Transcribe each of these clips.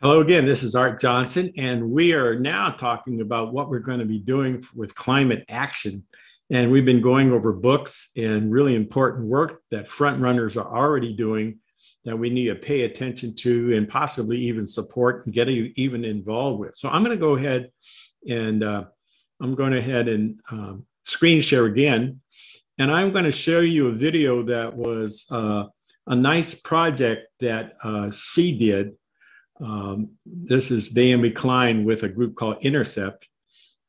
Hello again, this is Art Johnson, and we are now talking about what we're going to be doing with climate action. And we've been going over books and really important work that front runners are already doing that we need to pay attention to and possibly even support and get even involved with. So I'm going to go ahead and screen share again. And I'm going to show you a video that was a nice project that she did. This is Naomi Klein with a group called Intercept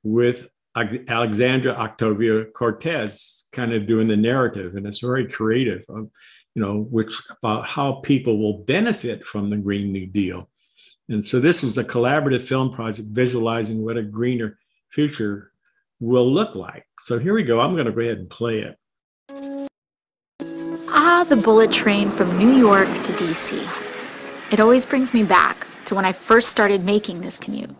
with Alexandra Octavia-Cortez kind of doing the narrative. And it's very creative, which about how people will benefit from the Green New Deal. And so this was a collaborative film project visualizing what a greener future will look like. So here we go. I'm going to go ahead and play it. The bullet train from New York to DC. It always brings me back to when I first started making this commute.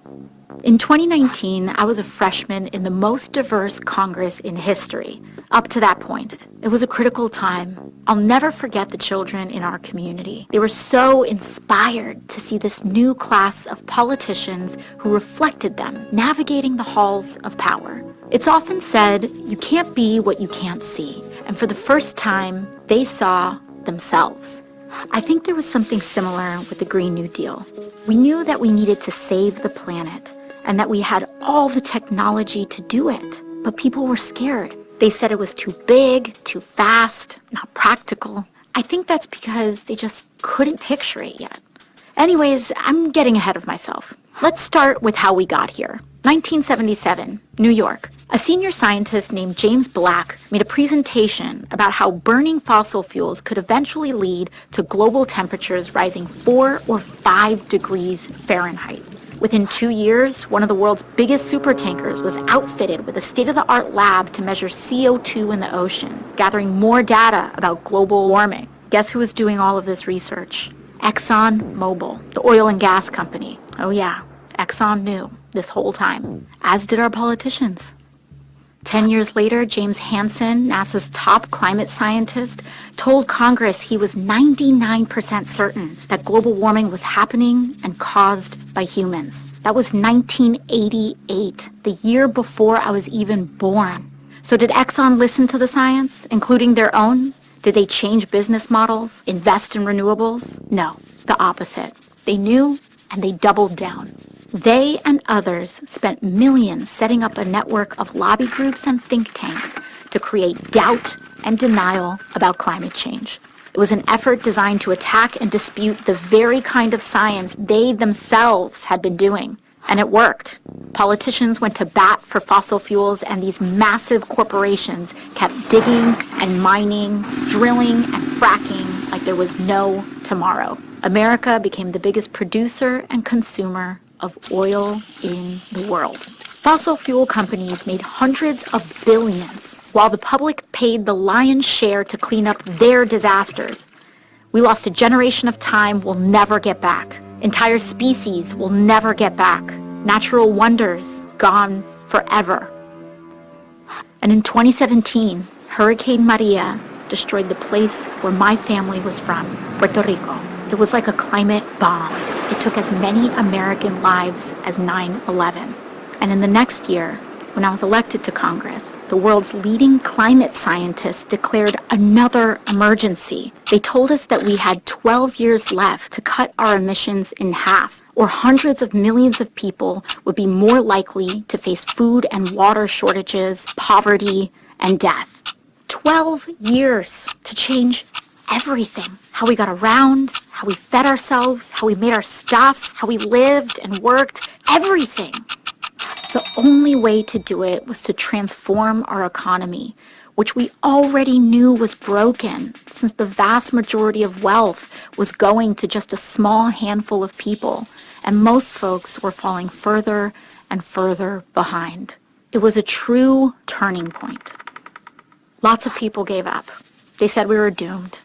In 2019, I was a freshman in the most diverse Congress in history. Up to that point, it was a critical time. I'll never forget the children in our community. They were so inspired to see this new class of politicians who reflected them, navigating the halls of power. It's often said, you can't be what you can't see. And for the first time, they saw themselves. I think there was something similar with the Green New Deal. We knew that we needed to save the planet and that we had all the technology to do it, but people were scared. They said it was too big, too fast, not practical. I think that's because they just couldn't picture it yet. Anyways, I'm getting ahead of myself. Let's start with how we got here. 1977, New York. A senior scientist named James Black made a presentation about how burning fossil fuels could eventually lead to global temperatures rising 4 or 5 degrees Fahrenheit. Within 2 years, one of the world's biggest supertankers was outfitted with a state-of-the-art lab to measure CO2 in the ocean, gathering more data about global warming. Guess who was doing all of this research? ExxonMobil, the oil and gas company. Oh yeah, Exxon knew this whole time, as did our politicians. 10 years later, James Hansen, NASA's top climate scientist, told Congress he was 99% certain that global warming was happening and caused by humans. That was 1988, the year before I was even born. So did Exxon listen to the science, including their own? Did they change business models, invest in renewables? No, the opposite. They knew and they doubled down. They and others spent millions setting up a network of lobby groups and think tanks to create doubt and denial about climate change. It was an effort designed to attack and dispute the very kind of science they themselves had been doing. And it worked. Politicians went to bat for fossil fuels, and these massive corporations kept digging and mining, drilling and fracking like there was no tomorrow. America became the biggest producer and consumer of oil in the world. Fossil fuel companies made hundreds of billions, while the public paid the lion's share to clean up their disasters. We lost a generation of time we'll never get back. Entire species will never get back. Natural wonders gone forever. And in 2017, Hurricane Maria destroyed the place where my family was from, Puerto Rico. It was like a climate bomb. It took as many American lives as 9/11. And in the next year, when I was elected to Congress, the world's leading climate scientists declared another emergency. They told us that we had 12 years left to cut our emissions in half, or hundreds of millions of people would be more likely to face food and water shortages, poverty, and death. 12 years to change everything. How we got around, how we fed ourselves, how we made our stuff, how we lived and worked, everything. The only way to do it was to transform our economy, which we already knew was broken, since the vast majority of wealth was going to just a small handful of people, and most folks were falling further and further behind. It was a true turning point. Lots of people gave up. They said we were doomed.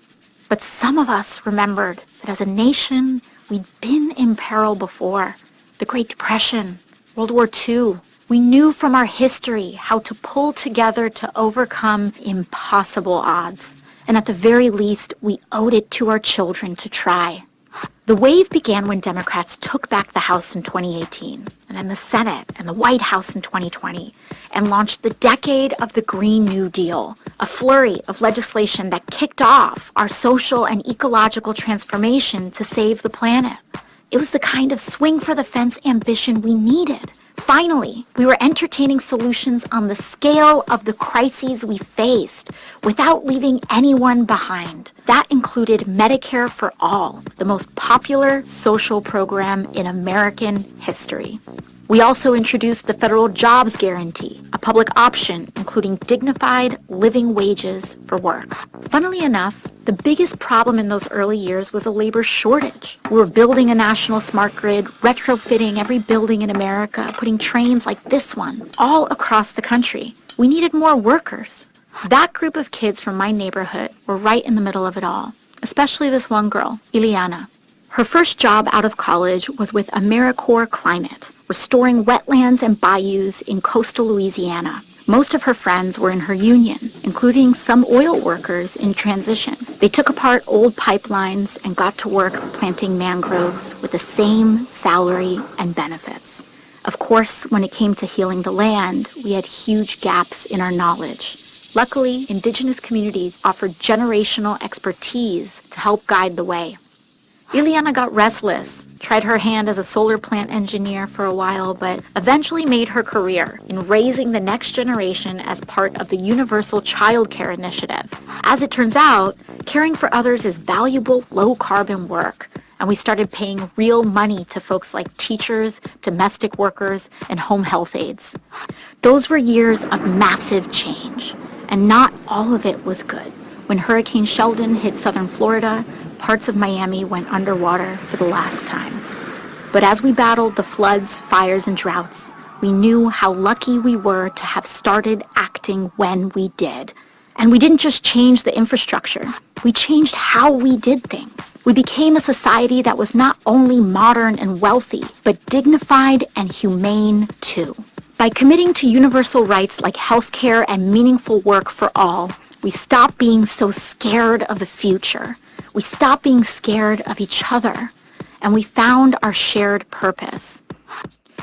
But some of us remembered that as a nation, we'd been in peril before. The Great Depression, World War II. We knew from our history how to pull together to overcome impossible odds. And at the very least, we owed it to our children to try. The wave began when Democrats took back the House in 2018, and then the Senate and the White House in 2020, and launched the decade of the Green New Deal, a flurry of legislation that kicked off our social and ecological transformation to save the planet. It was the kind of swing-for-the-fence ambition we needed. Finally, we were entertaining solutions on the scale of the crises we faced without leaving anyone behind. That included Medicare for All, the most popular social program in American history. We also introduced the Federal Jobs Guarantee, a public option including dignified living wages for work. Funnily enough, the biggest problem in those early years was a labor shortage. We were building a national smart grid, retrofitting every building in America, putting trains like this one all across the country. We needed more workers. That group of kids from my neighborhood were right in the middle of it all, especially this one girl, Ileana. Her first job out of college was with AmeriCorps Climate, restoring wetlands and bayous in coastal Louisiana. Most of her friends were in her union, including some oil workers in transition. They took apart old pipelines and got to work planting mangroves with the same salary and benefits. Of course, when it came to healing the land, we had huge gaps in our knowledge. Luckily, indigenous communities offered generational expertise to help guide the way. Ileana got restless, tried her hand as a solar plant engineer for a while, but eventually made her career in raising the next generation as part of the Universal Child Care Initiative. As it turns out, caring for others is valuable, low-carbon work, and we started paying real money to folks like teachers, domestic workers, and home health aides. Those were years of massive change, and not all of it was good. When Hurricane Sheldon hit southern Florida, parts of Miami went underwater for the last time. But as we battled the floods, fires, and droughts, we knew how lucky we were to have started acting when we did. And we didn't just change the infrastructure, we changed how we did things. We became a society that was not only modern and wealthy, but dignified and humane too. By committing to universal rights like healthcare and meaningful work for all, we stopped being so scared of the future. We stopped being scared of each other, and we found our shared purpose.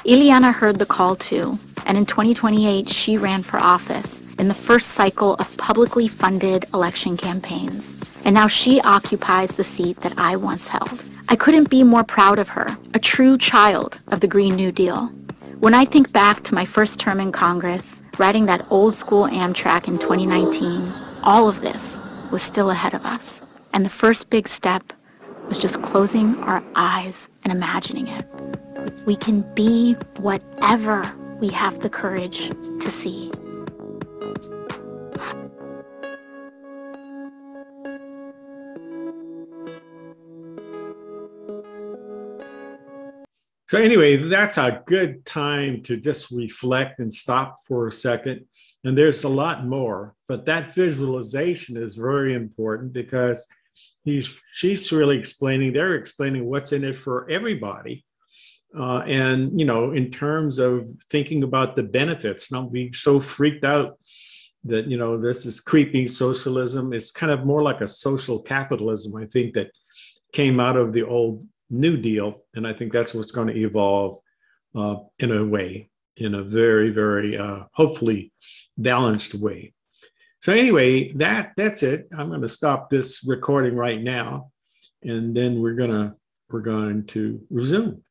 Ileana heard the call too, and in 2028 she ran for office in the first cycle of publicly funded election campaigns. And now she occupies the seat that I once held. I couldn't be more proud of her, a true child of the Green New Deal. When I think back to my first term in Congress, riding that old school Amtrak in 2019, all of this was still ahead of us. And the first big step was just closing our eyes and imagining it. We can be whatever we have the courage to see. So anyway, that's a good time to just reflect and stop for a second. And there's a lot more, but that visualization is very important because she's really they're explaining what's in it for everybody. And, in terms of thinking about the benefits, not being so freaked out that, this is creeping socialism. It's kind of more like a social capitalism, I think, that came out of the old New Deal. And I think that's what's going to evolve in a way, in a very, very, hopefully balanced way. So anyway, that's it. I'm going to stop this recording right now, and then we're going to resume.